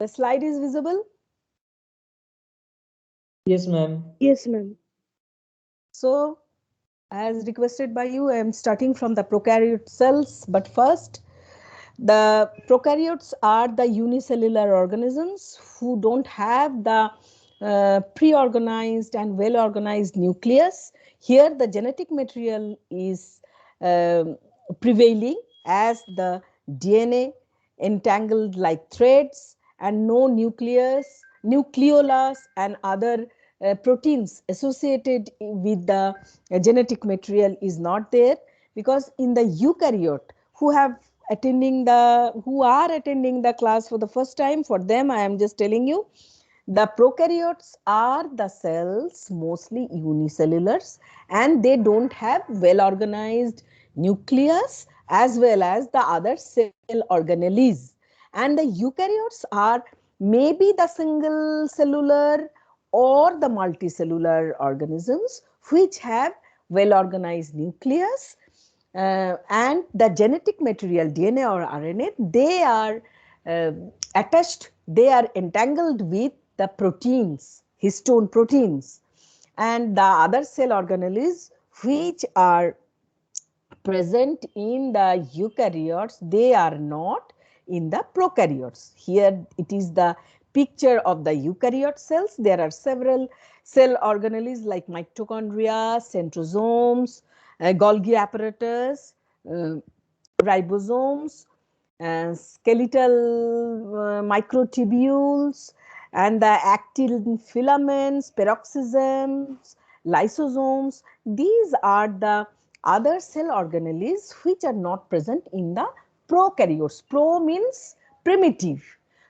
The slide is visible. Yes, ma'am. Yes, ma'am. So, as requested by you, I am starting from the prokaryote cells. But first, the prokaryotes are the unicellular organisms who don't have the pre-organized and well-organized nucleus. Here, the genetic material is prevailing as the DNA entangled like threads, and no nucleus, nucleolus, and other proteins associated with the genetic material is not there, because in the eukaryote who are attending the class for the first time, for them I am just telling you, the prokaryotes are the cells mostly unicellulars, and they don't have well organized nucleus as well as the other cell organelles. And the eukaryotes are maybe the single cellular or the multicellular organisms which have well organized nucleus, and the genetic material DNA or RNA, they are uh, attached, they are entangled with the proteins, histone proteins, and the other cell organelles which are present in the eukaryotes, they are not in the prokaryotes. Here it is the picture of the eukaryote cells. There are several cell organelles like mitochondria, centrosomes, Golgi apparatus, uh, ribosomes, skeletal microtubules, and the actin filaments, peroxisomes, lysosomes. These are the other cell organelles which are not present in the prokaryotes. Pro means primitive.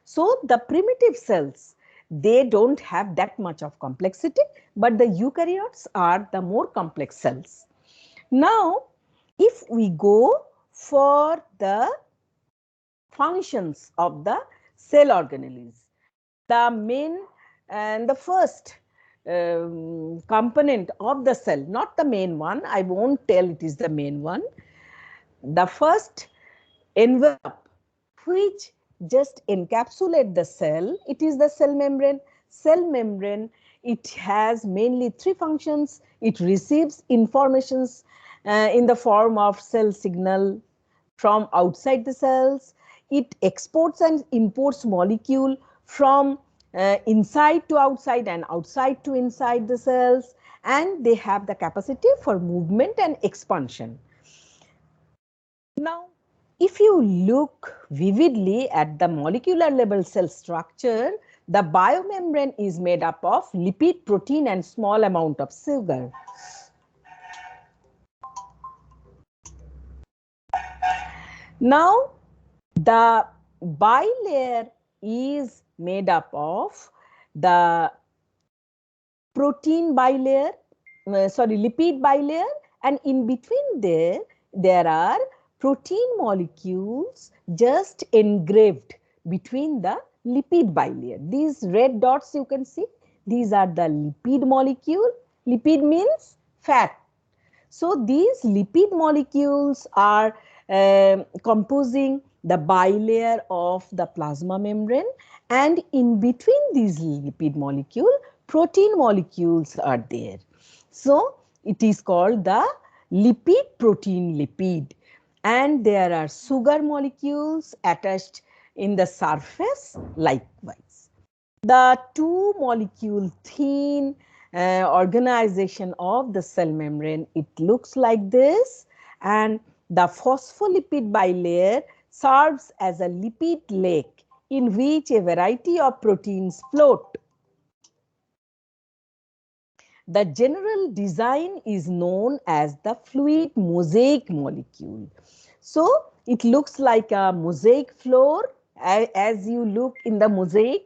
So the primitive cells, they don't have that much of complexity, but the eukaryotes are the more complex cells. Now, if we go for the functions of the cell organelles, the main and the first component of the cell, not the main one, I won't tell it is the main one. The first envelope which just encapsulate the cell, it is the cell membrane. Cell membrane, it has mainly three functions. It receives informations in the form of cell signal from outside the cells. It exports and imports molecule from inside to outside and outside to inside the cells, and they have the capacity for movement and expansion. Now, if you look vividly at the molecular level cell structure, the biomembrane is made up of lipid, protein, and small amount of sugar. Now, the bilayer is made up of the protein bilayer, lipid bilayer, and in between there are protein molecules just engraved between the lipid bilayer. These red dots you can see, these are the lipid molecule. Lipid means fat. So these lipid molecules are composing the bilayer of the plasma membrane, and in between these lipid molecule, protein molecules are there. So it is called the lipid protein lipid, and there are sugar molecules attached in the surface likewise. The two molecule thin organization of the cell membrane, it looks like this, and the phospholipid bilayer serves as a lipid lake in which a variety of proteins float. The general design is known as the fluid mosaic molecule. So it looks like a mosaic floor. As you look in the mosaic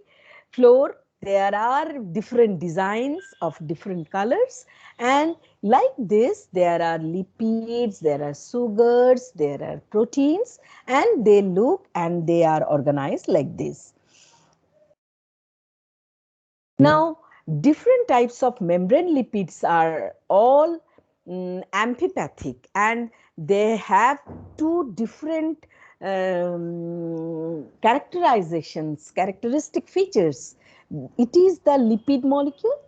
floor, there are different designs of different colors, and like this there are lipids, there are sugars, there are proteins, and they look and they are organized like this. Now, different types of membrane lipids are all amphipathic, and they have two different characterizations, characteristic features. It is the lipid molecule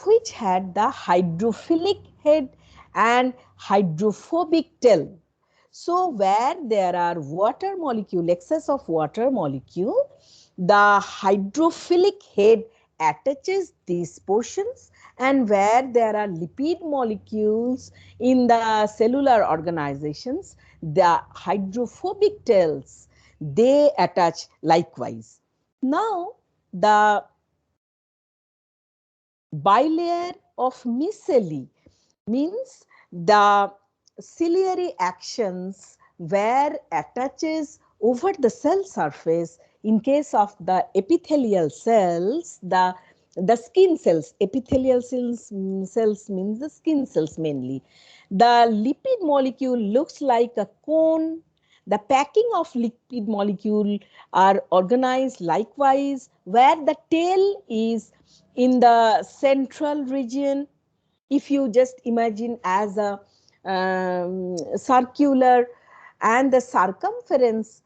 which had the hydrophilic head and hydrophobic tail. So where there are water molecule, excess of water molecule, the hydrophilic head attaches these portions, and where there are lipid molecules in the cellular organizations, the hydrophobic tails, they attach likewise. Now, the bilayer of micelle means the ciliary actions where attaches over the cell surface. In case of the epithelial cells, the skin cells, epithelial cells means the skin cells mainly. The lipid molecule looks like a cone. The packing of lipid molecule are organized likewise, where the tail is in the central region. If you just imagine as a circular, and the circumference,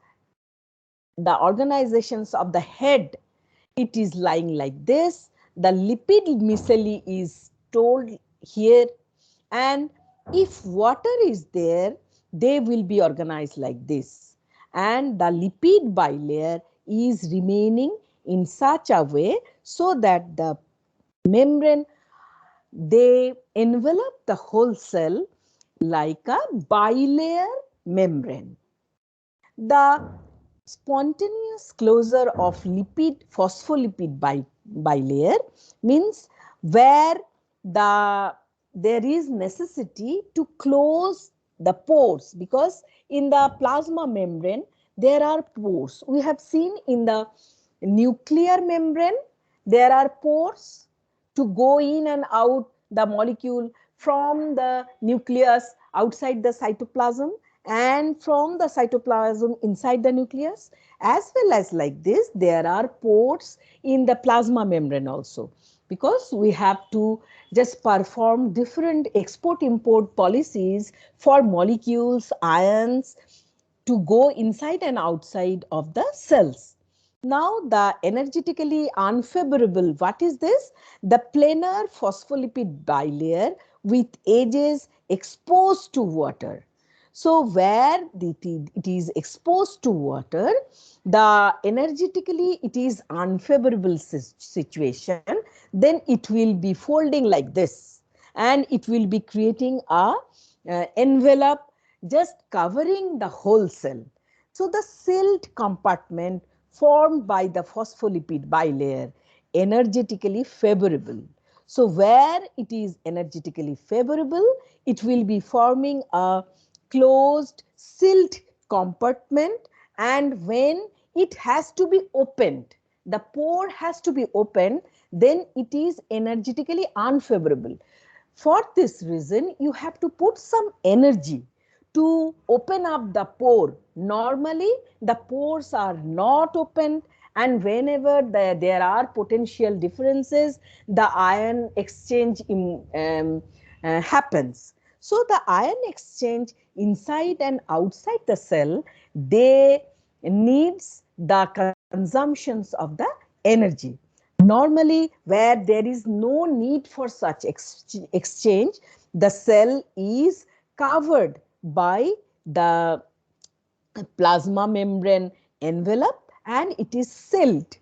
the organizations of the head, it is lying like this. The lipid micelle is told here, and if water is there, they will be organized like this, and the lipid bilayer is remaining in such a way so that the membrane, they envelop the whole cell like a bilayer membrane. The spontaneous closure of lipid phospholipid bilayer means where there is necessity to close the pores, because in the plasma membrane there are pores. We have seen in the nuclear membrane there are pores to go in and out the molecule from the nucleus outside the cytoplasm, and from the cytoplasm inside the nucleus, as well as like this there are pores in the plasma membrane also, because we have to just perform different export import policies for molecules, ions to go inside and outside of the cells. Now the energetically unfavorable, what is this? The planar phospholipid bilayer with edges exposed to water. So where it is exposed to water, the energetically it is unfavorable situation, then it will be folding like this, and it will be creating a envelope just covering the whole cell. So the sealed compartment formed by the phospholipid bilayer, energetically favorable. So where it is energetically favorable, it will be forming a closed sealed compartment, and when it has to be opened, the pore has to be opened, then it is energetically unfavorable. For this reason, you have to put some energy to open up the pore. Normally, the pores are not opened, and whenever there are potential differences, the ion exchange happens. So the ion exchange inside and outside the cell, they needs the consumptions of the energy. Normally, where there is no need for such exchange, the cell is covered by the plasma membrane envelope and it is sealed.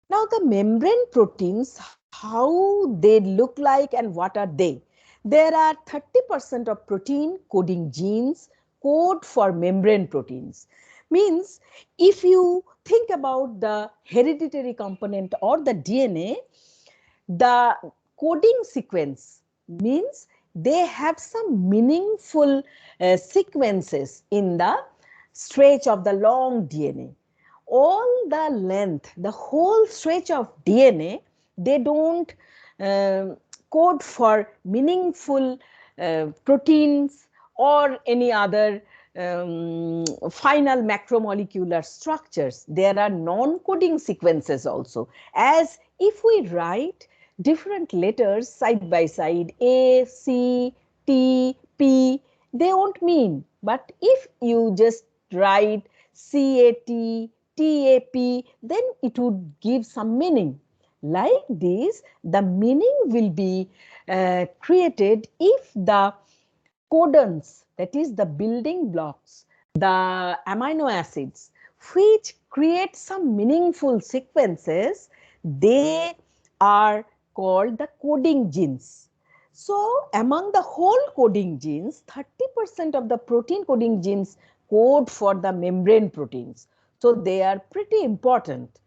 Now the membrane proteins, how they look like and what are they? There are 30% of protein coding genes code for membrane proteins. Means if you think about the hereditary component or the DNA, the coding sequence means they have some meaningful sequences in the stretch of the long DNA. All the length, the whole stretch of DNA, they don't code for meaningful proteins or any other final macromolecular structures. There are non-coding sequences also. As if we write different letters side by side, A, C, T, P, they won't mean. But if you just write CAT, TAP, then it would give some meaning. Like this, the meaning will be created if the codons, that is the building blocks, the amino acids, which create some meaningful sequences, they are called the coding genes. So among the whole coding genes, 30% of the protein coding genes code for the membrane proteins. So they are pretty important.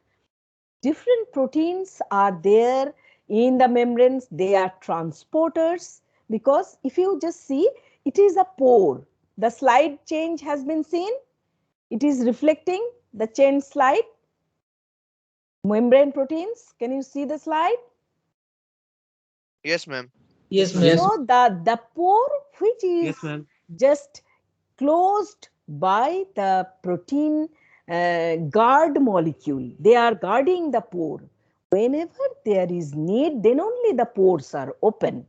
Different proteins are there in the membranes. They are transporters, because if you just see, it is a pore. The slide change has been seen. It is reflecting the change slide. Membrane proteins, can you see the slide? Yes, ma'am. Yes, ma'am. So the pore which is just closed by the protein guard molecule, they are guarding the pore. Whenever there is need, then only the pores are open.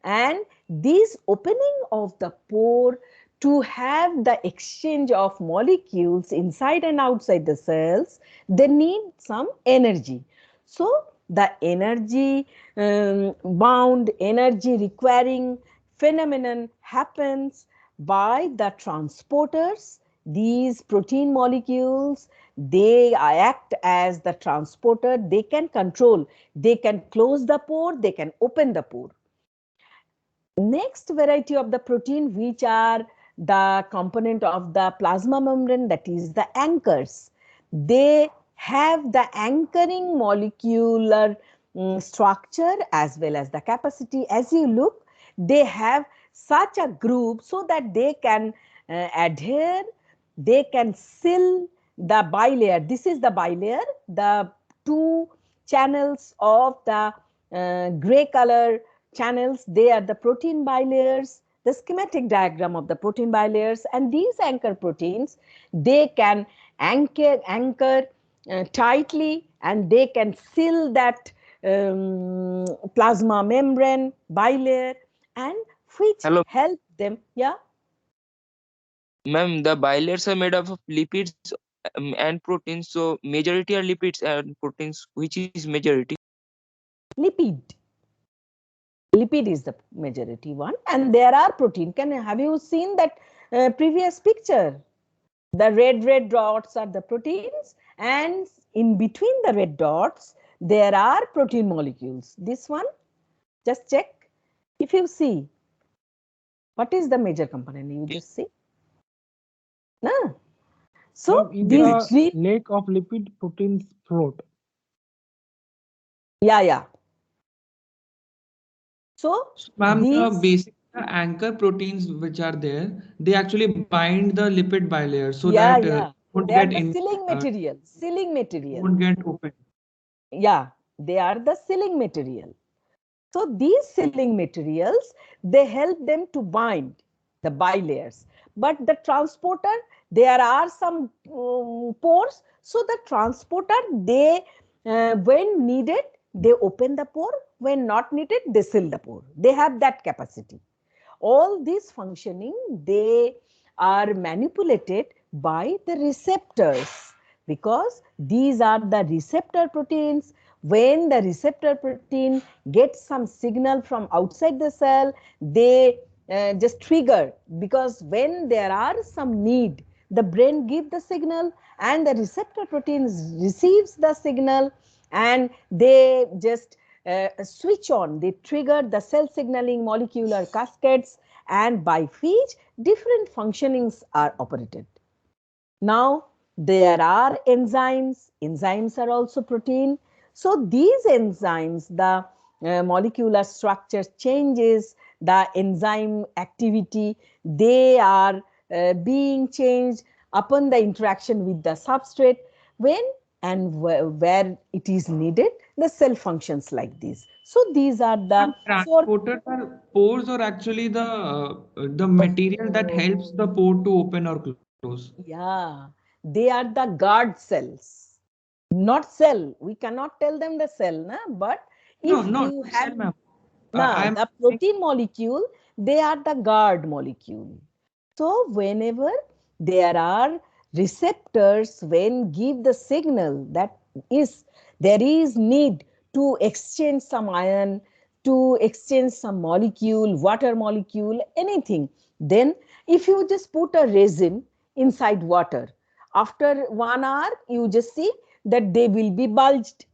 And this opening of the pore to have the exchange of molecules inside and outside the cells, they need some energy. So the energy bound, energy requiring phenomenon happens by the transporters. These protein molecules, they act as the transporter. They can control, they can close the pore, they can open the pore. Next variety of the protein, which are the component of the plasma membrane, that is the anchors. They have the anchoring molecular structure as well as the capacity. As you look, they have such a group so that they can adhere, they can seal the bilayer. This is the bilayer, the two channels of the gray color channels, they are the protein bilayers, the schematic diagram of the protein bilayers. And these anchor proteins, they can anchor tightly, and they can seal that plasma membrane bilayer, and which Hello, help them. Yeah, ma'am. The bilayers are made up of lipids and proteins. So majority are lipids and proteins. Which is majority? lipid. Lipid is the majority one, and there are protein. Have you seen that previous picture? The red dots are the proteins, and in between the red dots, there are protein molecules. This one, just check. If you see, what is the major component? You just see. No. So In these the green, lake of lipid proteins float. yeah. So So, ma'am, the these, basic anchor proteins which are there, they actually bind the lipid bilayer so that yeah, won't they are get the in, sealing material. Sealing material. won't get open. Yeah, they are the sealing material. So these sealing materials, they help them to bind the bilayers. But the transporter, there are some pores. So the transporter, they, when needed, they open the pore. When not needed, they seal the pore. They have that capacity. All these functioning, they are manipulated by the receptors, because these are the receptor proteins. When the receptor protein gets some signal from outside the cell, they just trigger, because when there are some need, the brain gives the signal and the receptor proteins receives the signal, and they just switch on, they trigger the cell signaling molecular cascades, and by which different functionings are operated. Now, there are enzymes. Enzymes are also protein. So these enzymes, the molecular structure changes, the enzyme activity, they are being changed upon the interaction with the substrate. When and where it is needed, the cell functions like this. So these are the And four. transporters are pores are actually the material that helps the pore to open or close. Yeah, they are the guard cells, not cell. We cannot tell them the cell, na? But No, if no, you cell, have, ma'am. na, I'm the protein molecule, they are the guard molecule. So whenever there are receptors when give the signal that there is need to exchange some ion, to exchange some molecule, water molecule, anything, then if you just put a resin inside water, after 1 hour you just see that they will be bulged,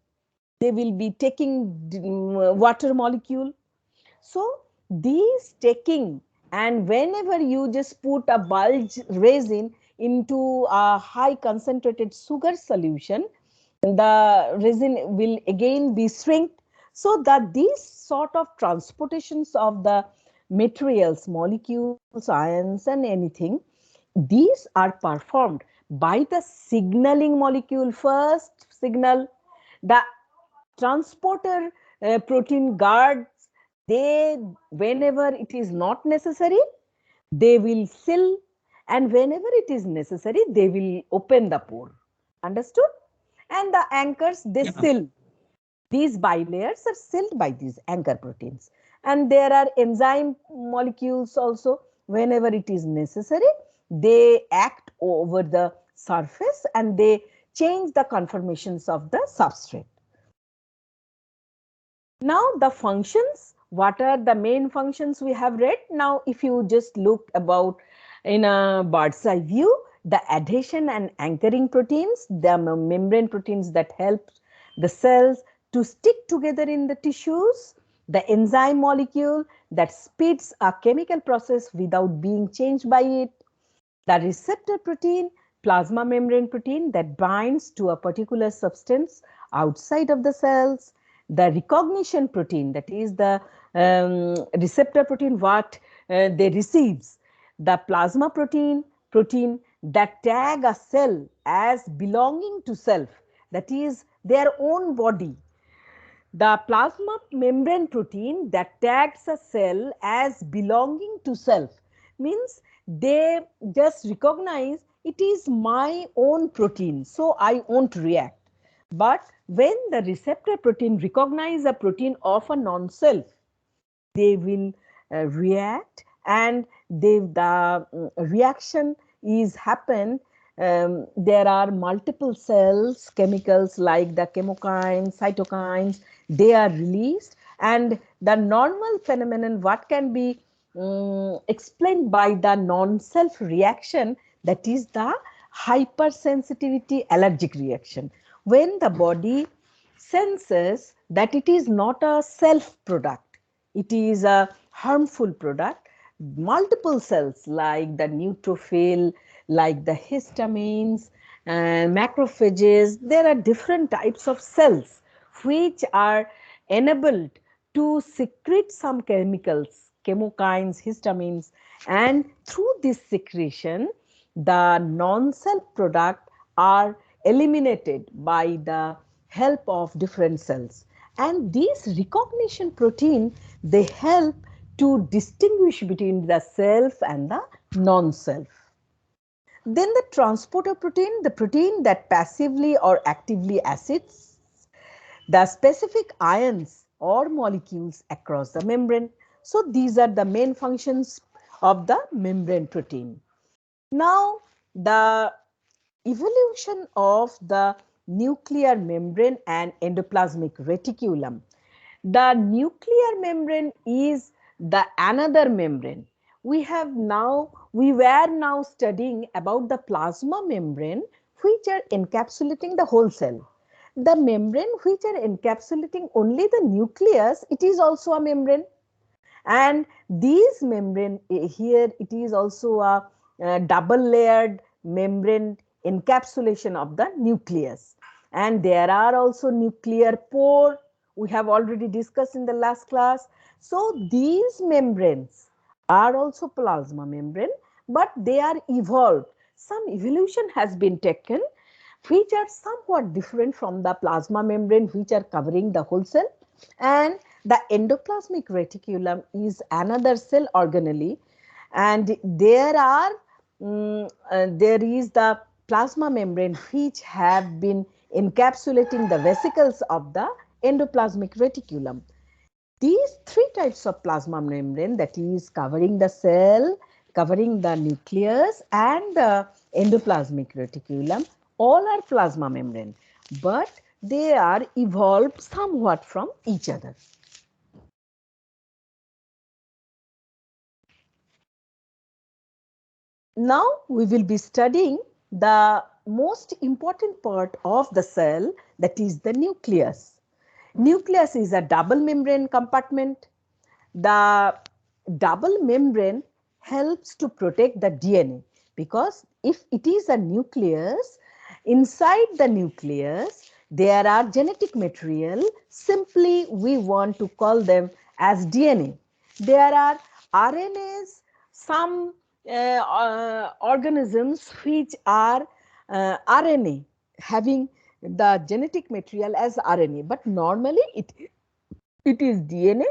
they will be taking water molecule. So these taking, and whenever you just put a bulge resin into a high concentrated sugar solution, the resin will again be shrinked, so that these sort of transportations of the materials, molecules, ions and anything, these are performed by the signaling molecule. First signal, the transporter protein guards, they, whenever it is not necessary, they will seal, and whenever it is necessary, they will open the pore. Understood? And the anchors, they seal. These bilayers are sealed by these anchor proteins. And there are enzyme molecules also. Whenever it is necessary, they act over the surface and they change the conformations of the substrate. Now the functions, what are the main functions we have read? Now if you just look about in a bird's eye view, the adhesion and anchoring proteins, the membrane proteins that help the cells to stick together in the tissues, the enzyme molecule that speeds a chemical process without being changed by it, the receptor protein, plasma membrane protein that binds to a particular substance outside of the cells, the recognition protein, that is the receptor protein what they receives, the plasma protein that tag a cell as belonging to self, that is their own body, the plasma membrane protein that tags a cell as belonging to self, means they just recognize it is my own protein, so I won't react. But when the receptor protein recognize a protein of a non-self, they will react, and the reaction is happen. There are multiple cells, chemicals like the chemokines, cytokines, they are released, and the normal phenomenon what can be explained by the non-self reaction, that is the hypersensitivity allergic reaction. When the body senses that it is not a self product, it is a harmful product, multiple cells like the neutrophil, like the histamines and macrophages, there are different types of cells which are enabled to secrete some chemicals, chemokines, histamines, and through this secretion, the non-self product are eliminated by the help of different cells. And these recognition protein, they help to distinguish between the self and the non-self. Then the transporter protein, the protein that passively or actively acids the specific ions or molecules across the membrane. So these are the main functions of the membrane protein. Now the evolution of the nuclear membrane and endoplasmic reticulum. The nuclear membrane is the another membrane. We were now studying about the plasma membrane which are encapsulating the whole cell. The membrane which are encapsulating only the nucleus, it is also a membrane. And these membrane here, it is also a double layered membrane encapsulation of the nucleus. And there are also nuclear pore, we have already discussed in the last class. So these membranes are also plasma membrane, but they are evolved. Some evolution has been taken which are somewhat different from the plasma membrane which are covering the whole cell. And the endoplasmic reticulum is another cell organelle, and there is the plasma membrane which have been encapsulating the vesicles of the endoplasmic reticulum. These three types of plasma membrane, that is covering the cell, covering the nucleus, and endoplasmic reticulum, all are plasma membrane, but they are evolved somewhat from each other. Now we will be studying the most important part of the cell, that is the nucleus. Nucleus is a double membrane compartment. The double membrane helps to protect the DNA, because if it is a nucleus, inside the nucleus there are genetic material, simply we want to call them as DNA. There are RNAs, some organisms which are RNA, having the genetic material as RNA, but normally it is DNA,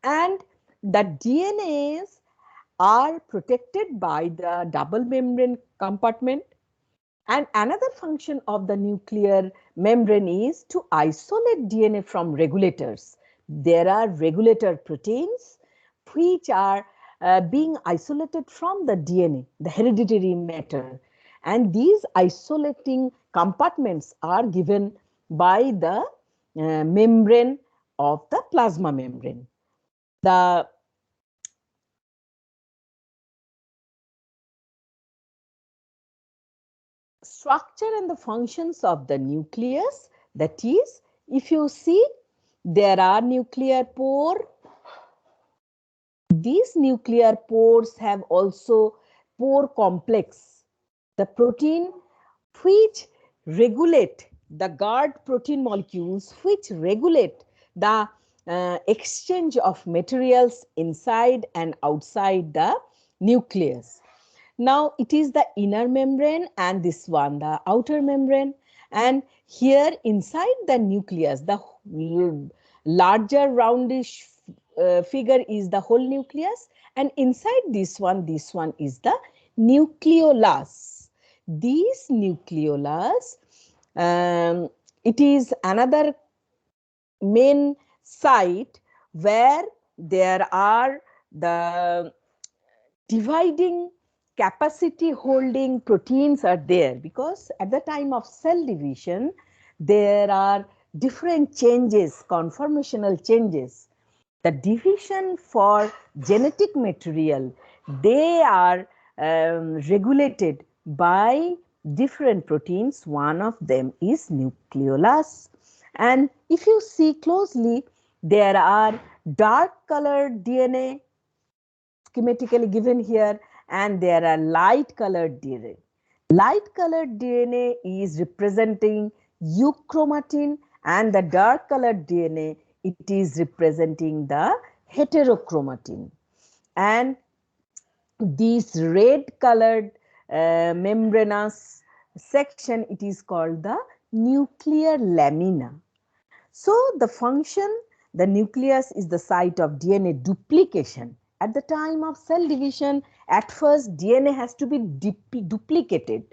and the DNAs are protected by the double membrane compartment. And another function of the nuclear membrane is to isolate DNA from regulators. There are regulator proteins which are being isolated from the DNA, the hereditary matter. And these isolating compartments are given by the membrane of the plasma membrane. The structure and the functions of the nucleus, that is, if you see, there are nuclear pore. These nuclear pores have also pore complex, the protein which regulate the guard protein molecules which regulate the exchange of materials inside and outside the nucleus. Now it is the inner membrane and this one the outer membrane, and here inside the nucleus the larger roundish figure is the whole nucleus, and inside this one is the nucleolus. These nucleolus, it is another main site where there are the dividing capacity holding proteins are there, because at the time of cell division there are different changes, conformational changes. The division for genetic material, they are regulated by different proteins. One of them is nucleolus. And if you see closely, there are dark colored DNA schematically given here, and there are light colored DNA. Light colored DNA is representing euchromatin, and the dark colored DNA, it is representing the heterochromatin. And this red colored membranous section, it is called the nuclear lamina. So the function, the nucleus is the site of DNA duplication. At the time of cell division, at first DNA has to be duplicated.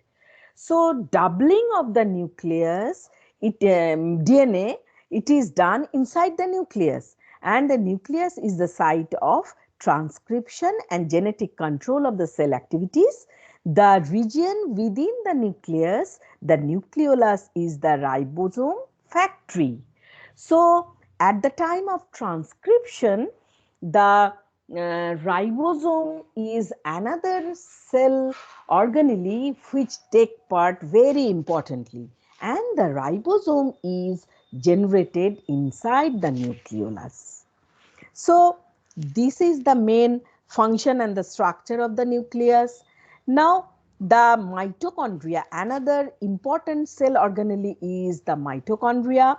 So doubling of the nucleus, DNA, it is done inside the nucleus, and the nucleus is the site of transcription and genetic control of the cell activities. The region within the nucleus, the nucleolus, is the ribosome factory. So at the time of transcription, the ribosome is another cell organelle which take part very importantly, and the ribosome is generated inside the nucleolus. So this is the main function and the structure of the nucleus. Now the mitochondria, another important cell organelle is the mitochondria,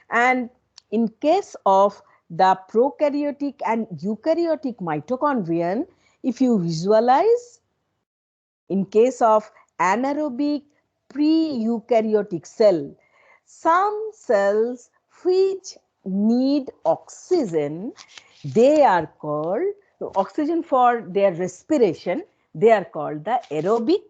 and in case of the prokaryotic and eukaryotic mitochondrion, if you visualize, in case of anaerobic pre-eukaryotic cell, some cells which need oxygen, they are called oxygen for their respiration, they are called the aerobic,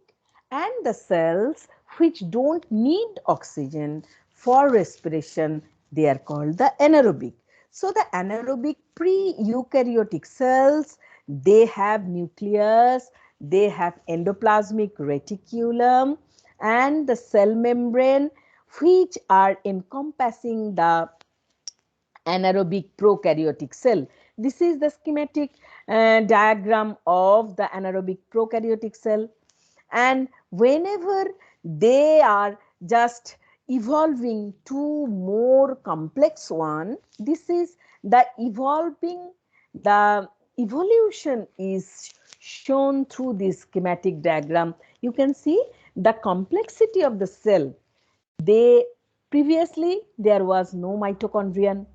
and the cells which don't need oxygen for respiration, they are called the anaerobic. So the anaerobic pre-eukaryotic cells, they have nucleus, they have endoplasmic reticulum and the cell membrane, which are encompassing the anaerobic prokaryotic cell. This is the schematic diagram of the anaerobic prokaryotic cell. And whenever they are just evolving to more complex one, this is the evolution is shown through this schematic diagram. You can see the complexity of the cell. Previously there was no mitochondrion.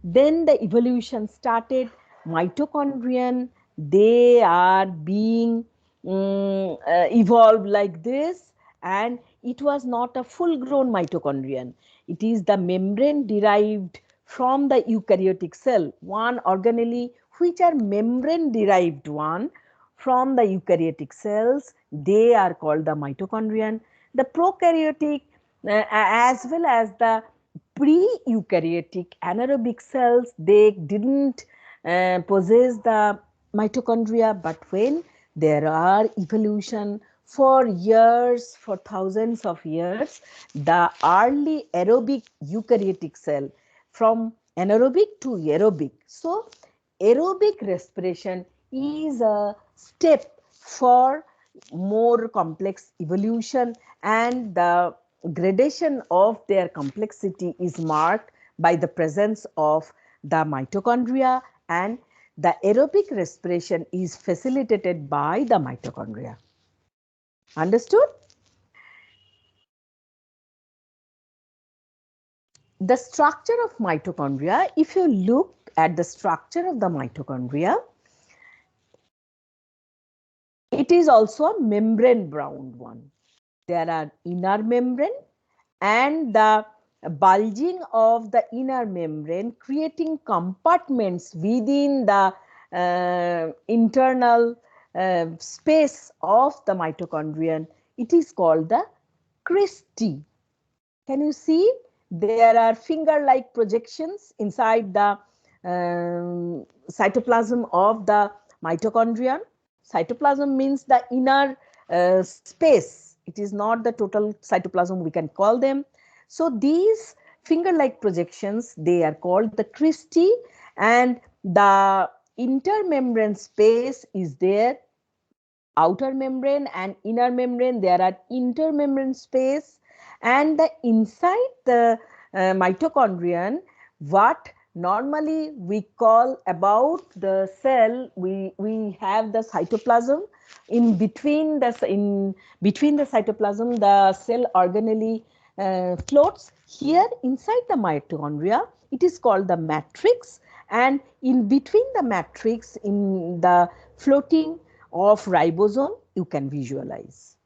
Then the evolution started. Mitochondrion, they are being evolved like this, and it was not a full grown mitochondrion. It is the membrane derived from the eukaryotic cell, one organelle which are membrane derived one from the eukaryotic cells, they are called the mitochondrion. The prokaryotic as well as the pre-eukaryotic anaerobic cells, they didn't possess the mitochondria, but when there are evolution for years, for thousands of years, the early aerobic eukaryotic cell from anaerobic to aerobic. So aerobic respiration is a step for more complex evolution, and the gradation of their complexity is marked by the presence of the mitochondria, and the aerobic respiration is facilitated by the mitochondria. Understood? The structure of mitochondria, if you look at the structure of the mitochondria, it is also a membrane bound one. There are inner membrane and the bulging of the inner membrane creating compartments within the internal space of the mitochondrion. It is called the cristae. Can you see? There are finger-like projections inside the cytoplasm of the mitochondrion. Cytoplasm means the inner space. It is not the total cytoplasm, we can call them. So these finger-like projections, they are called the cristae, and the intermembrane space is there. Outer membrane and inner membrane, there are intermembrane space, and the inside the mitochondrion, what normally we call about the cell, we have the cytoplasm. In between the cytoplasm, the cell organelle floats. Here inside the mitochondria, it is called the matrix, and in between the matrix, in the floating of ribosome, you can visualize.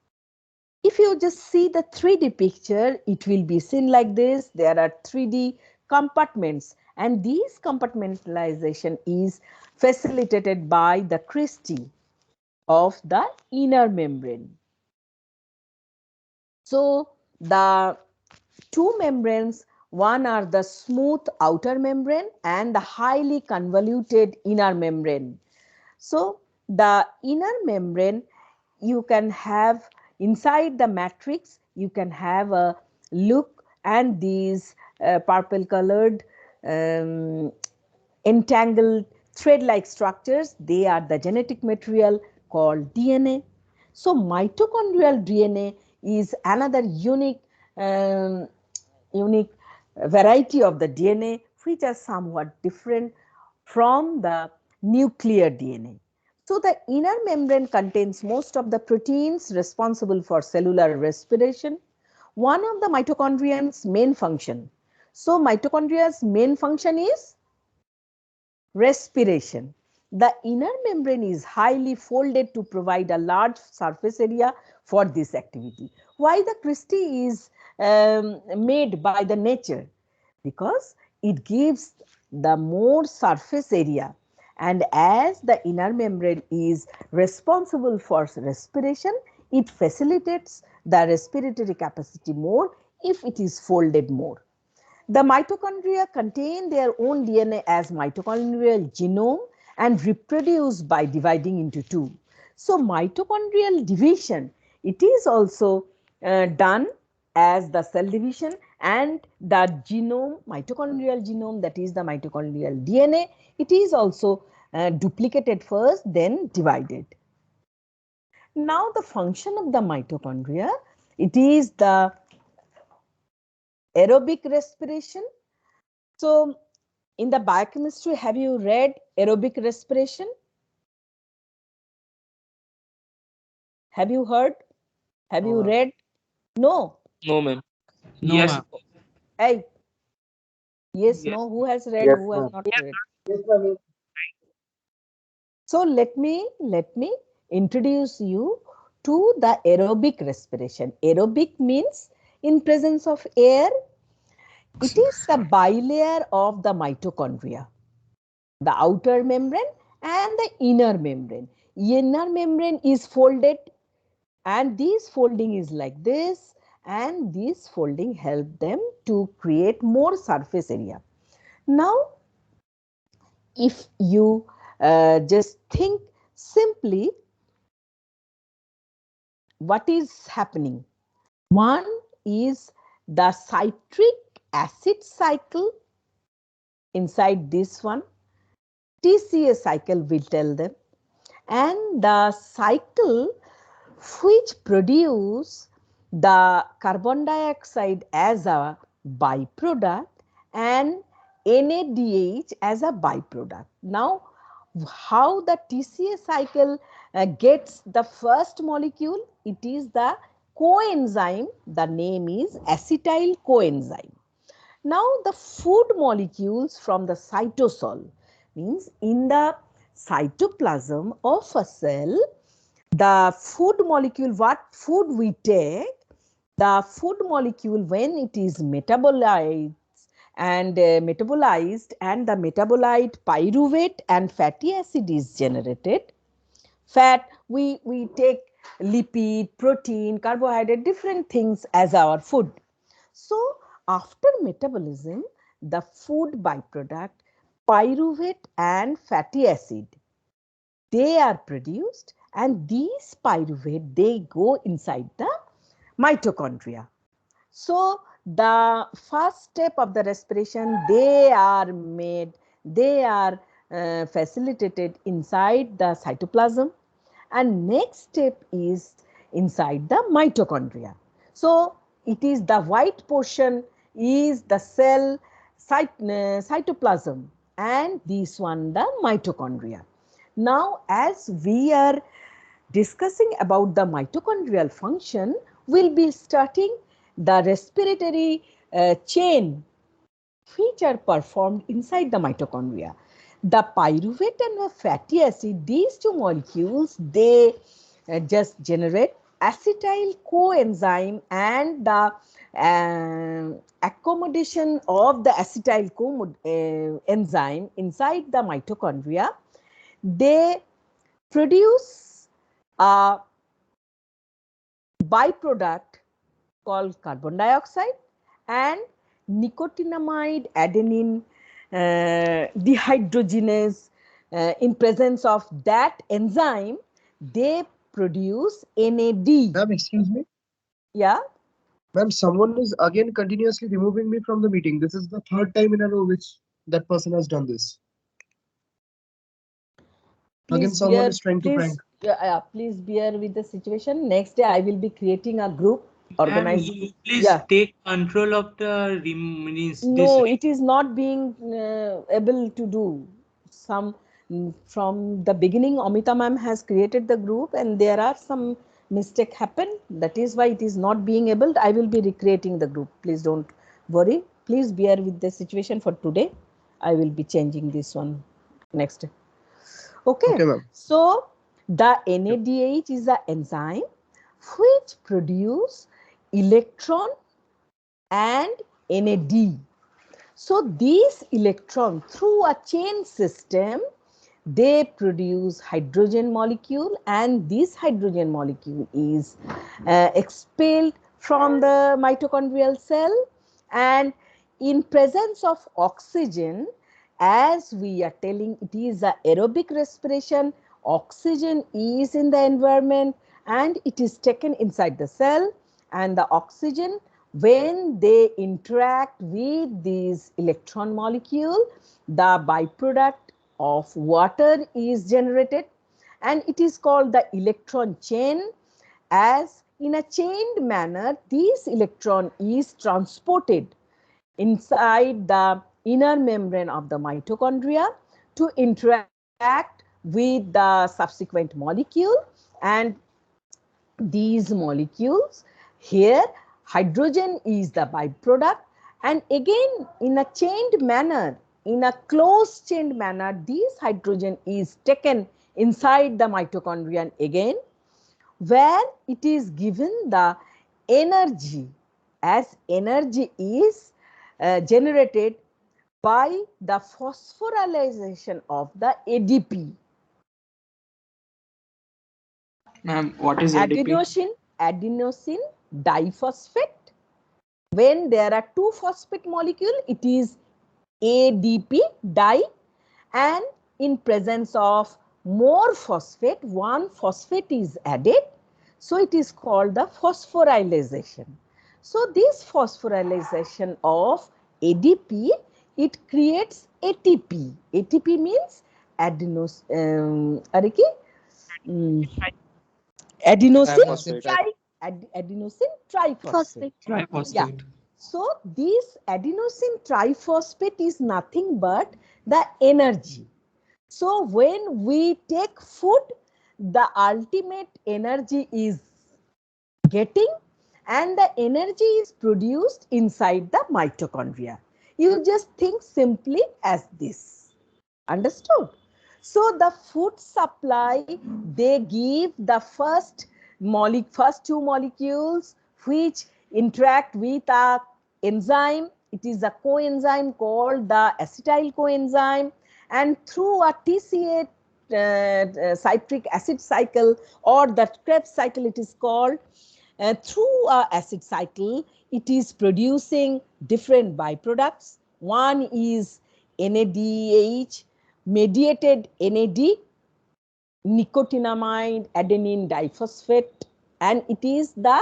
If you just see the 3D picture, it will be seen like this. There are 3D compartments, and this compartmentalization is facilitated by the cristae of the inner membrane. So the two membranes, one are the smooth outer membrane and the highly convoluted inner membrane. So the inner membrane, you can have inside the matrix, you can have a look, and these purple colored entangled thread-like structures, they are the genetic material called DNA. So mitochondrial DNA is another unique variety of the DNA, which are somewhat different from the nuclear DNA. So the inner membrane contains most of the proteins responsible for cellular respiration. One of the mitochondria's main function. So mitochondria's main function is respiration. The inner membrane is highly folded to provide a large surface area for this activity. Why the cristae is made by the nature? Because it gives the more surface area, and as the inner membrane is responsible for respiration, it facilitates the respiratory capacity more if it is folded more. The mitochondria contain their own DNA as mitochondrial genome and reproduce by dividing into two. So mitochondrial division, it is also done as the cell division, and the genome, mitochondrial genome, that is the mitochondrial DNA, it is also duplicated first, then divided. Now the function of the mitochondria, it is the aerobic respiration. So in the biochemistry, have you read aerobic respiration? Have you heard? Have you read? No. No, ma'am. No, Yes. ma'am. Hey. Yes, Yes. no. Who has read? Yes, Who has ma'am. not read? Yes, ma'am. So let me introduce you to the aerobic respiration. Aerobic means in presence of air. It is the bilayer of the mitochondria, the outer membrane and the inner membrane. Inner membrane is folded, and this folding is like this, and this folding help them to create more surface area. Now, if you just think simply, what is happening? One is the citric acid cycle inside this one. TCA cycle will tell them, and the cycle which produce the carbon dioxide as a byproduct and NADH as a byproduct. Now, how the TCA cycle gets the first molecule? It is the coenzyme. The name is acetyl coenzyme. Now, the food molecules from the cytosol, means in the cytoplasm of a cell, the food molecule, what food we take, the food molecule, when it is metabolized and metabolized, and the metabolite pyruvate and fatty acid is generated. Fat, we take lipid, protein, carbohydrate, different things as our food. So after metabolism, the food byproduct, pyruvate and fatty acid, they are produced, and these pyruvate, they go inside the mitochondria. So the first step of the respiration, they are made, they are facilitated inside the cytoplasm, and next step is inside the mitochondria. So it is the white portion is the cell cytoplasm, and this one the mitochondria. Now, as we are discussing about the mitochondrial function, we'll be starting the respiratory chain which are performed inside the mitochondria. The pyruvate and the fatty acid, these two molecules, they just generate acetyl coenzyme, and the accommodation of the acetyl enzyme inside the mitochondria, they produce a byproduct called carbon dioxide, and nicotinamide adenine dehydrogenase. In presence of that enzyme, they produce NAD. Ma'am, excuse me. Yeah. Ma'am, someone is again continuously removing me from the meeting. This is the third time in a row which that person has done this. Again, someone is trying to prank. Please bear with the situation. Next day, I will be creating a group, organizing. You please Yeah. take control of the No, it is not being able to do. Some from the beginning, Amita ma'am has created the group, and there are some mistake happen. That is why it is not being able. I will be recreating the group. Please don't worry. Please bear with the situation for today. I will be changing this one next day. Okay. Okay, ma'am. So the NADH is an enzyme which produce electron and NAD. So these electron, through a chain system, they produce hydrogen molecule, and this hydrogen molecule is expelled from the mitochondrial cell, and in presence of oxygen, as we are telling, it is a aerobic respiration. oxygen is in the environment and it is taken inside the cell, and the oxygen, when they interact with these electron molecule, the byproduct of water is generated, and it is called the electron chain. As in a chained manner, this electron is transported inside the inner membrane of the mitochondria to interact with the subsequent molecule, and these molecules here, hydrogen is the byproduct, and again in a chained manner, in a closed chained manner, this hydrogen is taken inside the mitochondria again, where it is given the energy, as energy is generated by the phosphorylation of the ADP. Ma'am, what is ADP? Adenosine diphosphate. When there are two phosphate molecule, it is ADP, di, and in presence of more phosphate, one phosphate is added. So it is called the phosphorylation. So this phosphorylation of ADP, it creates ATP. ATP means adenosine triphosphate. Triphosphate. Yeah. So this adenosine triphosphate is nothing but the energy. So when we take food, the ultimate energy is getting, and the energy is produced inside the mitochondria. You just think simply as this. Understood? So the food supply, they give the first two molecules which interact with a enzyme. It is a coenzyme called the acetyl coenzyme, and through a TCA citric acid cycle, or the Krebs cycle it is called, through a acid cycle, it is producing different byproducts. One is NADH, mediated NAD, nicotinamide adenine diphosphate, and it is the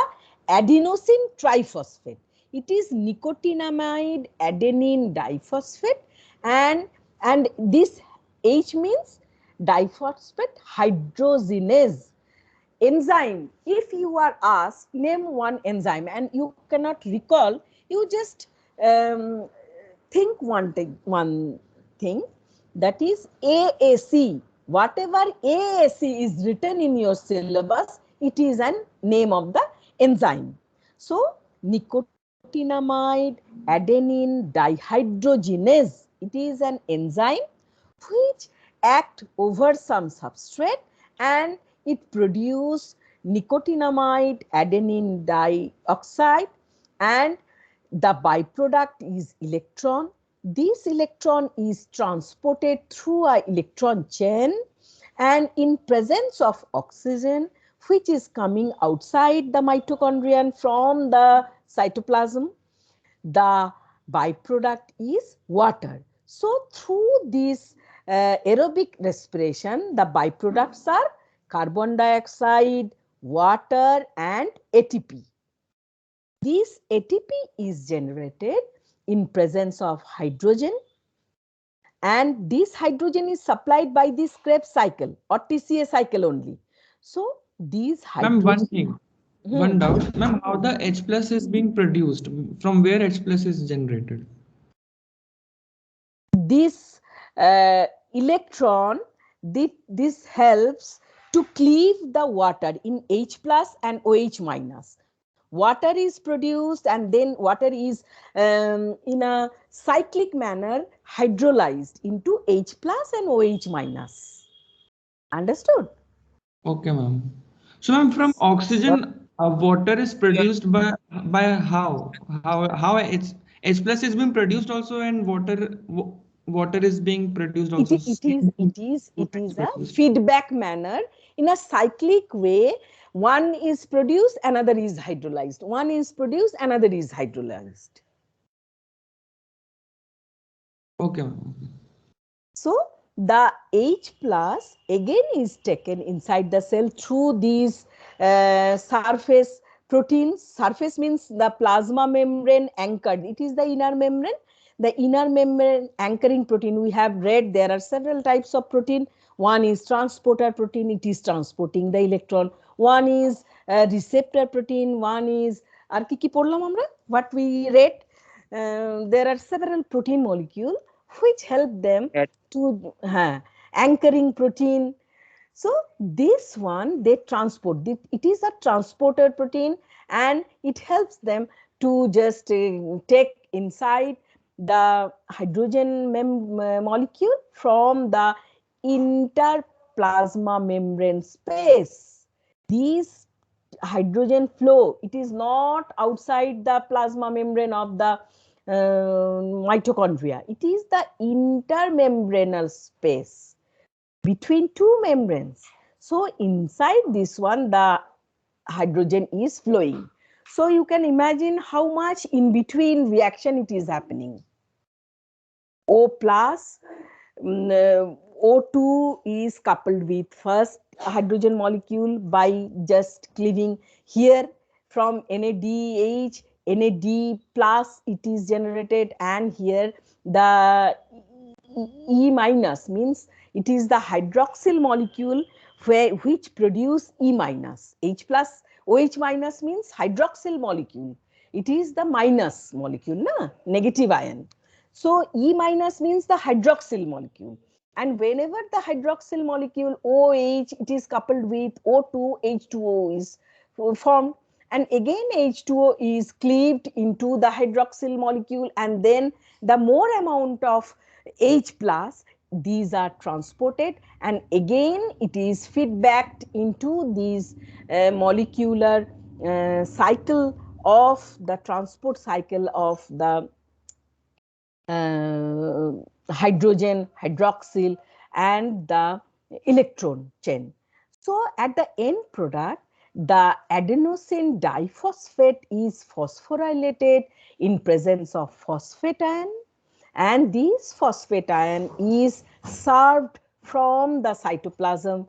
adenosine triphosphate. It is nicotinamide adenine diphosphate, and this H means diphosphate hydrogenase enzyme. If you are asked, name one enzyme and you cannot recall, you just think one thing, that is AAC. Whatever AAC is written in your syllabus, it is a name of the enzyme. So nicotinamide adenine dihydrogenase, it is an enzyme which act over some substrate, and it produces nicotinamide adenine dioxide, and the byproduct is electron. This electron is transported through an electron chain, and in presence of oxygen, which is coming outside the mitochondria from the cytoplasm, the byproduct is water. So through this aerobic respiration, the byproducts are carbon dioxide, water, and ATP. This ATP is generated in presence of hydrogen, and this hydrogen is supplied by this Krebs cycle or TCA cycle only. So these Ma'am, hydrogen. one thing, one doubt. Ma'am, how the H plus is being produced? From where H plus is generated? This electron, this helps to cleave the water in H plus and OH minus. Water is produced, and then water is in a cyclic manner hydrolyzed into H plus and OH minus. Understood? Okay, ma'am. So, ma'am, from oxygen, water is produced by how? How H plus is being produced also, and water is being produced also. It is a feedback manner. In a cyclic way, one is produced, another is hydrolyzed. One is produced, another is hydrolyzed. Okay, ma'am. So the H plus again is taken inside the cell through these surface proteins. Surface means the plasma membrane anchored. It is the inner membrane. The inner membrane anchoring protein, we have read there are several types of protein. One is transporter protein, it is transporting the electron. One is receptor protein, one is আর কি কি পড়লাম আমরা, what we read, there are several protein molecule which help them to anchoring protein. So this one they transport, it is a transporter protein and it helps them to just take inside the hydrogen molecule from the interplasma membrane space. These hydrogen flow, it is not outside the plasma membrane of the mitochondria, it is the intermembranous space between two membranes. So inside this one the hydrogen is flowing. So you can imagine how much in between reaction it is happening. O plus O2 is coupled with first hydrogen molecule by just cleaving here from NADH, NAD plus it is generated, and here the E minus means it is the hydroxyl molecule which produce E minus. H plus OH minus means hydroxyl molecule. It is the minus molecule, na? Negative ion. So E minus means the hydroxyl molecule. And whenever the hydroxyl molecule OH, it is coupled with O2, H2O is formed. And again H2O is cleaved into the hydroxyl molecule, and then the more amount of H plus, these are transported and again it is feedbacked into these molecular cycle of the transport cycle of the hydrogen, hydroxyl and the electron chain. So at the end product, the adenosine diphosphate is phosphorylated in presence of phosphate ion, and this phosphate ion is served from the cytoplasm.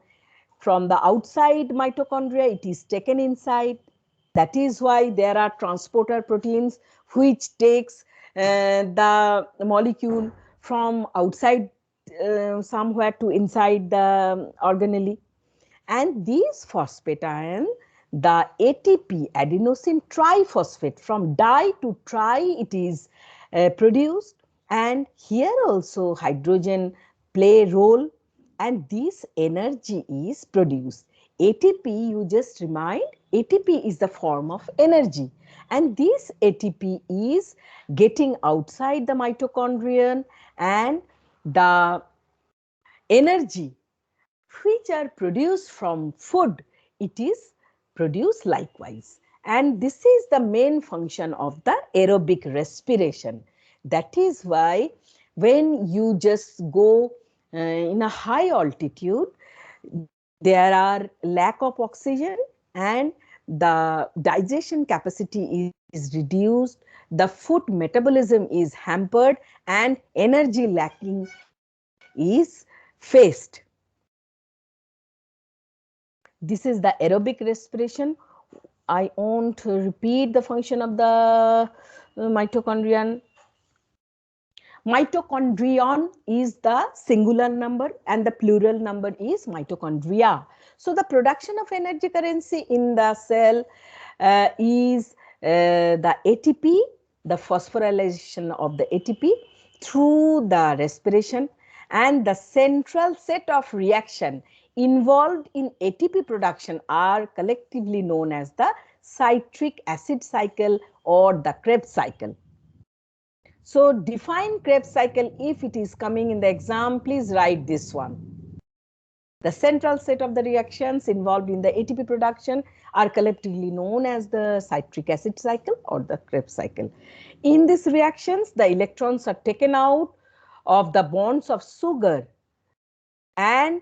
From the outside mitochondria, it is taken inside. That is why there are transporter proteins which takes the molecule from outside somewhere to inside the organelle. And these phosphate ion, the ATP, adenosine triphosphate, from di to tri it is produced, and here also hydrogen play role, and this energy is produced. ATP, you just remind, ATP is the form of energy, and this ATP is getting outside the mitochondrion, and the energy which are produced from food, it is produced likewise. And this is the main function of the aerobic respiration. That is why when you just go in a high altitude, there are lack of oxygen and the digestion capacity is reduced, the food metabolism is hampered, and energy lacking is faced. This is the aerobic respiration. I won't repeat the function of the mitochondrion. Mitochondrion is the singular number and the plural number is mitochondria. So the production of energy currency in the cell is the ATP, the phosphorylation of the ATP through the respiration, and the central set of reaction involved in ATP production are collectively known as the citric acid cycle or the Krebs cycle. So define Krebs cycle if it is coming in the exam, please write this one. The central set of the reactions involved in the ATP production are collectively known as the citric acid cycle or the Krebs cycle. In these reactions, the electrons are taken out of the bonds of sugar and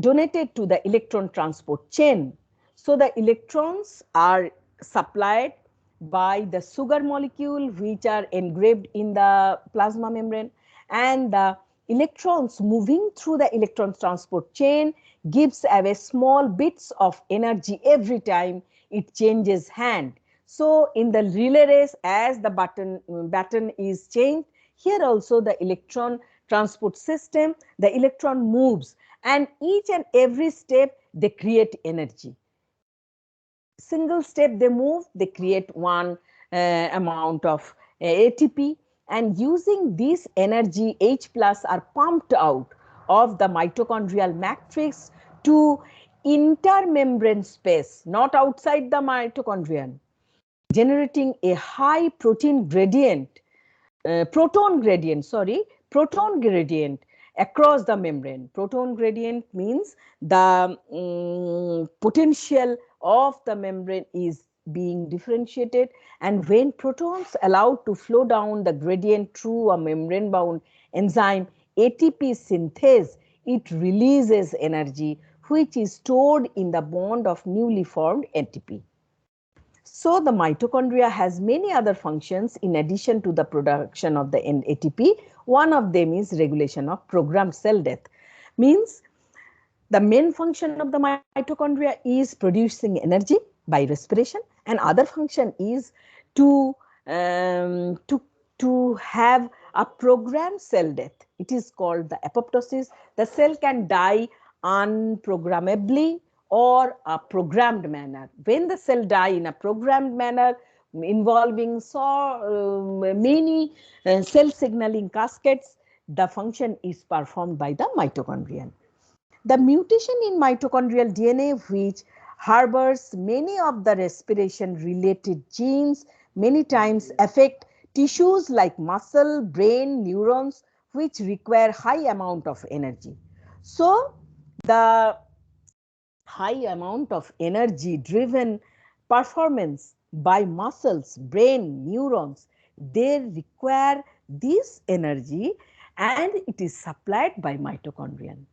donated to the electron transport chain. So the electrons are supplied by the sugar molecule which are engraved in the plasma membrane, and the electrons moving through the electron transport chain gives away small bits of energy every time it changes hand. So in the relay race, as the baton is changed, here also the electron transport system, the electron moves, and each and every step they create energy. Single step they move, they create one amount of ATP, and using this energy, H plus are pumped out of the mitochondrial matrix to intermembrane space, not outside the mitochondrion, generating a high protein gradient, proton gradient across the membrane. Proton gradient means the potential of the membrane is being differentiated, and when protons allowed to flow down the gradient through a membrane bound enzyme ATP synthase, it releases energy which is stored in the bond of newly formed ATP. So the mitochondria has many other functions in addition to the production of the ATP. One of them is regulation of programmed cell death. Means the main function of the mitochondria is producing energy by respiration, and other function is to have a programmed cell death. It is called the apoptosis. The cell can die unprogrammably or a programmed manner. When the cell die in a programmed manner involving many cell signaling cascades, the function is performed by the mitochondrion. The mutation in mitochondrial DNA, which harbors many of the respiration related genes, many times affect tissues like muscle, brain, neurons, which require high amount of energy. So the high amount of energy driven performance by muscles, brain, neurons, they require this energy, and it is supplied by mitochondrion.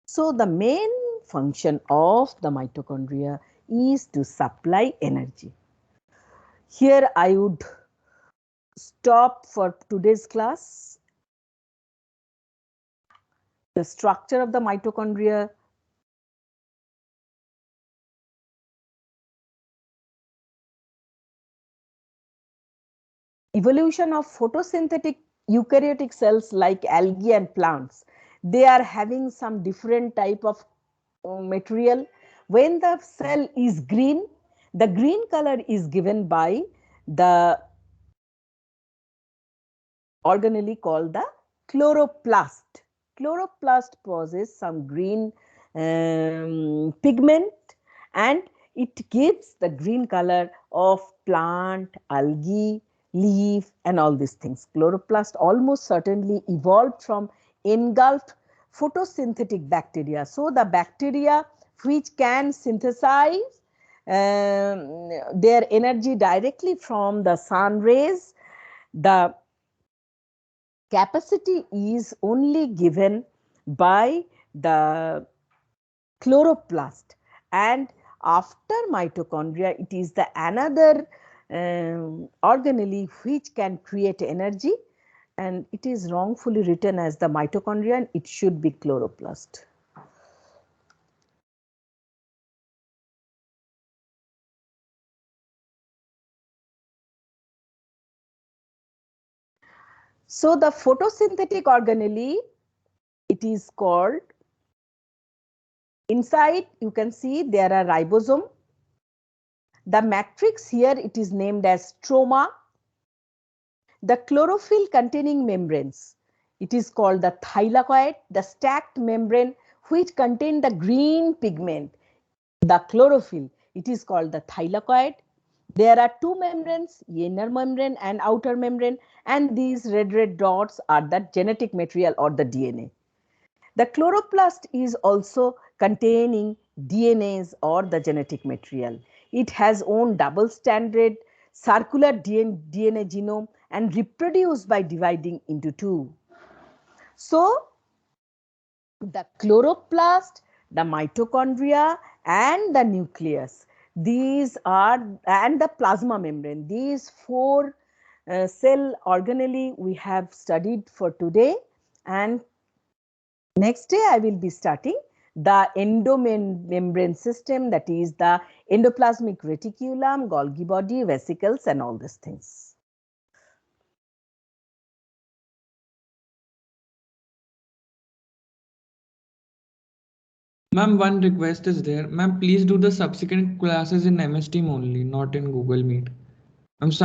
So the main function of the mitochondria is to supply energy. Here I would stop for today's class. The structure of the mitochondria. Evolution of photosynthetic eukaryotic cells like algae and plants. They are having some different type of material. When the cell is green, the green color is given by the organelle called the chloroplast. Chloroplast possesses some green pigment, and it gives the green color of plant, algae, leaf, and all these things. Chloroplast almost certainly evolved from engulfed photosynthetic bacteria. So the bacteria which can synthesize their energy directly from the sun rays, the capacity is only given by the chloroplast, and after mitochondria it is the another organelle which can create energy, and it is wrongfully written as the mitochondria, and it should be chloroplast. So the photosynthetic organelle, it is called, inside you can see there are ribosome. The matrix here it is named as stroma. The chlorophyll containing membranes, it is called the thylakoid, the stacked membrane which contain the green pigment, the chlorophyll, it is called the thylakoid. There are two membranes, inner membrane and outer membrane, and these red dots are the genetic material or the DNA. The chloroplast is also containing DNAs or the genetic material. It has own double-stranded circular DNA genome and reproduced by dividing into two. So the chloroplast, the mitochondria, and the nucleus, these are, and the plasma membrane, these four cell organelle we have studied for today, and Next day, I will be starting the endomembrane system, that is the endoplasmic reticulum, Golgi body, vesicles, and all these things. Ma'am, one request is there. Ma'am, please do the subsequent classes in MS Team only, not in Google Meet.